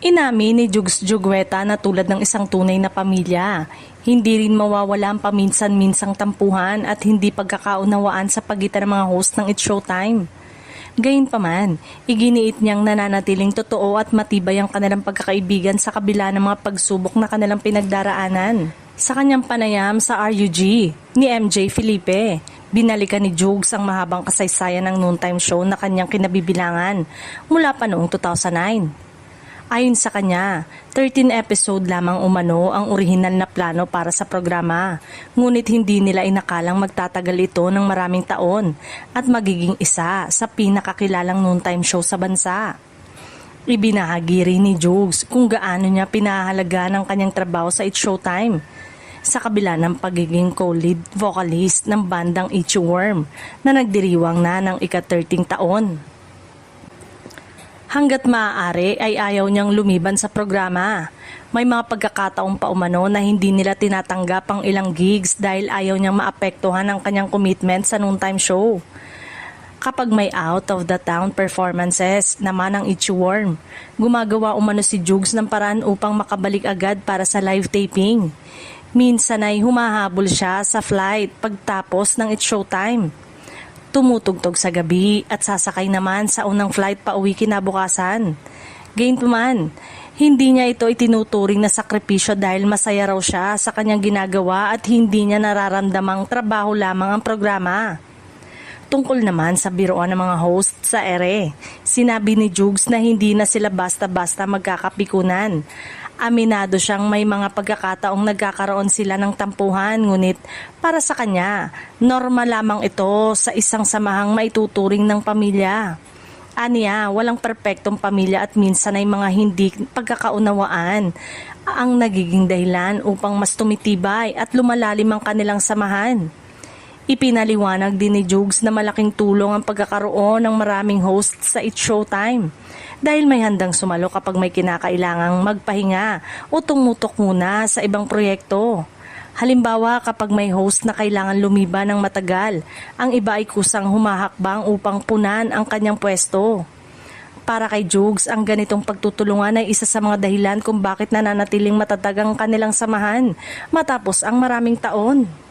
Inamin ni Jugs Jugueta na tulad ng isang tunay na pamilya, hindi rin mawawala ang paminsan-minsang tampuhan at hindi pagkakaunawaan sa pagitan ng mga host ng It's Showtime. Gayunpaman, iginiit niyang nananatiling totoo at matibay ang kanilang pagkakaibigan sa kabila ng mga pagsubok na kanilang pinagdaraanan. Sa kanyang panayam sa RUG ni MJ Felipe, binalikan ni Jugs ang mahabang kasaysayan ng noontime show na kanyang kinabibilangan mula pa noong 2009. Ayon sa kanya, 13 episode lamang umano ang orihinal na plano para sa programa, ngunit hindi nila inakalang magtatagal ito ng maraming taon at magiging isa sa pinakakilalang noontime show sa bansa. Ibinahagi rin ni Jugs kung gaano niya pinahalaga ng kanyang trabaho sa It's Showtime, sa kabila ng pagiging co-lead vocalist ng bandang Itchy Worm na nagdiriwang na ng ika-13 taon. Hanggat maaari ay ayaw niyang lumiban sa programa. May mga pagkakataong pa umano na hindi nila tinatanggap ang ilang gigs dahil ayaw niyang maapektuhan ang kanyang commitment sa noontime show. Kapag may out of the town performances naman ng Itchy Worm, gumagawa umano si Jugs ng paraan upang makabalik agad para sa live taping. Minsan ay humahabol siya sa flight pagtapos ng It's Showtime. Tumutugtog sa gabi at sasakay naman sa unang flight pa uwi kinabukasan. Gayunpaman, hindi niya ito itinuturing na sakripisyo dahil masaya raw siya sa kanyang ginagawa at hindi niya nararamdamang trabaho lamang ang programa. Tungkol naman sa biroan ng mga host sa ere, sinabi ni Jugs na hindi na sila basta-basta magkakapikunan. Aminado siyang may mga pagkakataong nagkakaroon sila ng tampuhan, ngunit para sa kanya, normal lamang ito sa isang samahang maituturing ng pamilya. Aniya, walang perpektong pamilya at minsan ay mga hindi pagkakaunawaan ang nagiging dahilan upang mas tumitibay at lumalalim ang kanilang samahan. Ipinaliwanag din ni Jugs na malaking tulong ang pagkakaroon ng maraming hosts sa It's Showtime dahil may handang sumalo kapag may kinakailangang magpahinga o tumutok muna sa ibang proyekto. Halimbawa, kapag may host na kailangan lumiban ng matagal, ang iba ay kusang humahakbang upang punan ang kanyang pwesto. Para kay Jugs, ang ganitong pagtutulungan ay isa sa mga dahilan kung bakit nananatiling matatag ang kanilang samahan matapos ang maraming taon.